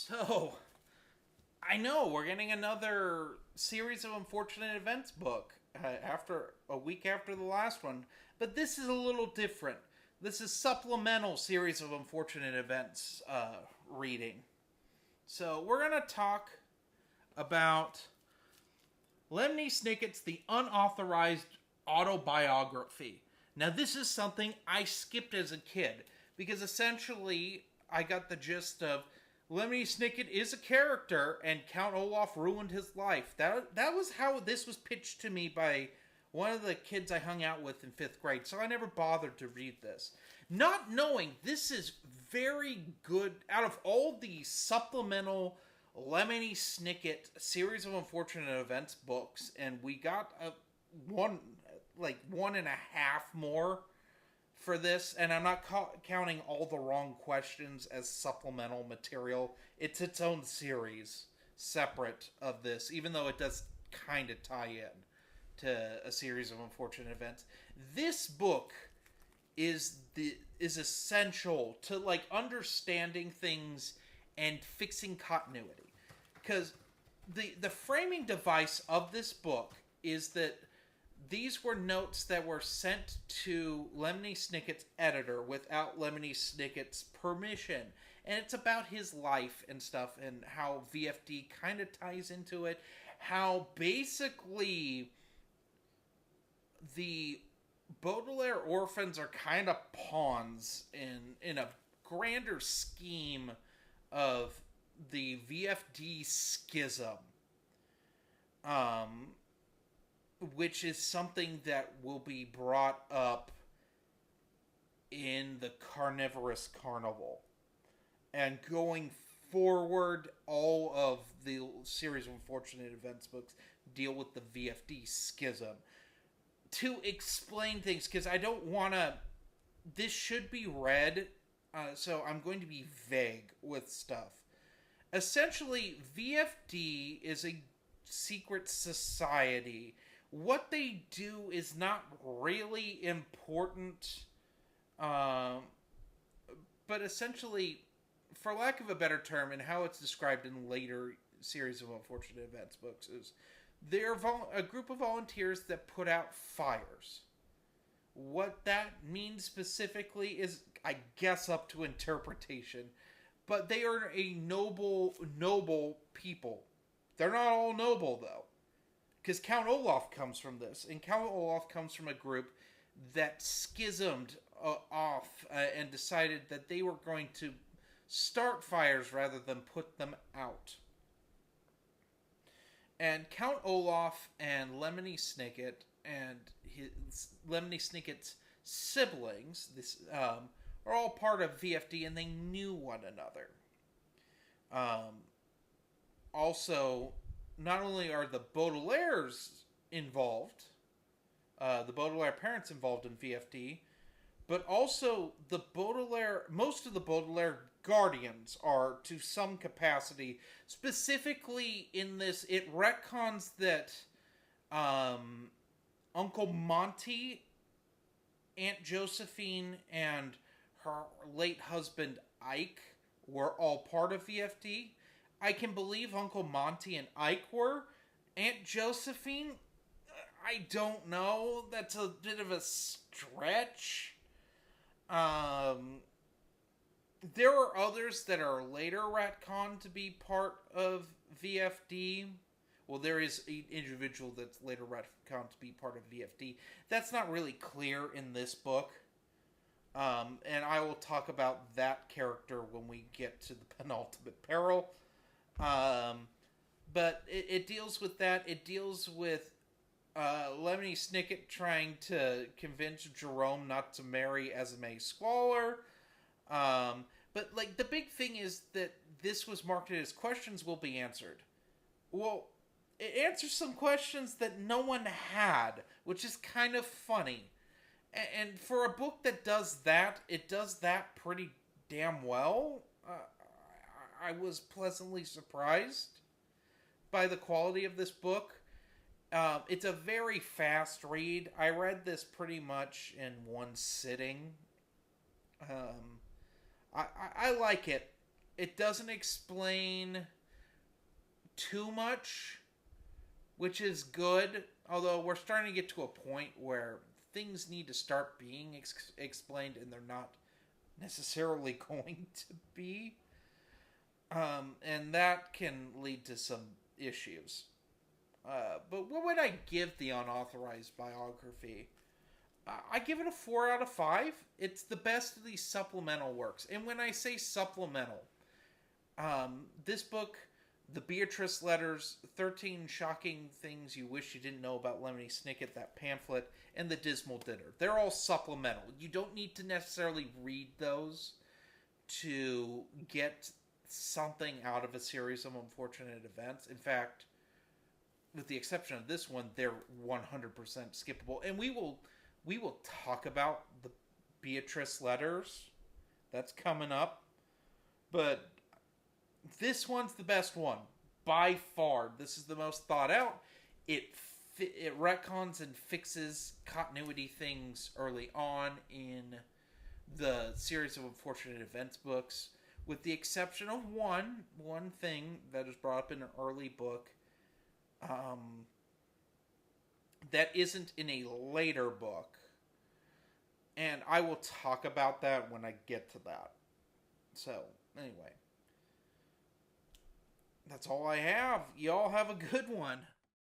So, I know we're getting another series of unfortunate events book after a week after the last one, but this is a little different. This is supplemental series of unfortunate events reading. So we're gonna talk about Lemony Snicket's The Unauthorized Autobiography. Now, this is something I skipped as a kid because essentially I got the gist of Lemony Snicket is a character and Count Olaf ruined his life. That was how this was pitched to me by one of the kids I hung out with in 5th grade, so I never bothered to read this. Not knowing this is very good. Out of all the supplemental Lemony Snicket series of unfortunate events books, and we got one and a half more for this, and I'm not counting all the wrong questions as supplemental material. It's its own series, separate of this, even though it does kind of tie in to a series of unfortunate events. This book is essential to understanding things and fixing continuity, because the framing device of this book is that these were notes that were sent to Lemony Snicket's editor without Lemony Snicket's permission. And it's about his life and stuff and how VFD kind of ties into it. How basically the Baudelaire orphans are kind of pawns in a grander scheme of the VFD schism. Which is something that will be brought up in the Carnivorous Carnival. And going forward, all of the series of unfortunate events books deal with the VFD schism. To explain things, because I don't want to... This should be read, so I'm going to be vague with stuff. Essentially, VFD is a secret society. What they do is not really important, but essentially, for lack of a better term, and how it's described in later series of unfortunate events books, is they're a group of volunteers that put out fires. What that means specifically is, I guess, up to interpretation, but they are a noble people. They're not all noble, though. Because Count Olaf comes from this. And Count Olaf comes from a group that schismed off and decided that they were going to start fires rather than put them out. And Count Olaf and Lemony Snicket and Lemony Snicket's siblings are all part of VFD, and they knew one another. Also, not only are the Baudelaires involved, the Baudelaire parents involved in VFD, but also most of the Baudelaire guardians are to some capacity. Specifically in this, it retcons that Uncle Monty, Aunt Josephine, and her late husband Ike were all part of VFD. I can believe Uncle Monty and Ike were. Aunt Josephine, I don't know. That's a bit of a stretch. There are others that are later retconned to be part of VFD. Well, there is an individual that's later retconned to be part of VFD. That's not really clear in this book. And I will talk about that character when we get to the penultimate peril. But it deals with that. It deals with Lemony Snicket trying to convince Jerome not to marry Esme Squalor. But the big thing is that this was marketed as questions will be answered. Well, it answers some questions that no one had, which is kind of funny. And for a book that does that, it does that pretty damn well. I was pleasantly surprised by the quality of this book. It's a very fast read. I read this pretty much in one sitting. I like it. it doesn't explain too much, which is good. Although we're starting to get to a point where things need to start being explained, and they're not necessarily going to be. And that can lead to some issues. But what would I give the Unauthorized biography? I give it a 4 out of 5. It's the best of these supplemental works. And when I say supplemental, this book, The Beatrice Letters, 13 Shocking Things You Wish You Didn't Know About Lemony Snicket, that pamphlet, and The Dismal Dinner, they're all supplemental. You don't need to necessarily read those to get something out of a series of unfortunate events. In fact, with the exception of this one, they're 100% skippable. And we will talk about the Beatrice Letters. That's coming up. But this one's the best one. By far. This is the most thought out. It retcons and fixes continuity things early on in the series of unfortunate events books. With the exception of one thing that is brought up in an early book that isn't in a later book. And I will talk about that when I get to that. So, anyway. That's all I have. Y'all have a good one.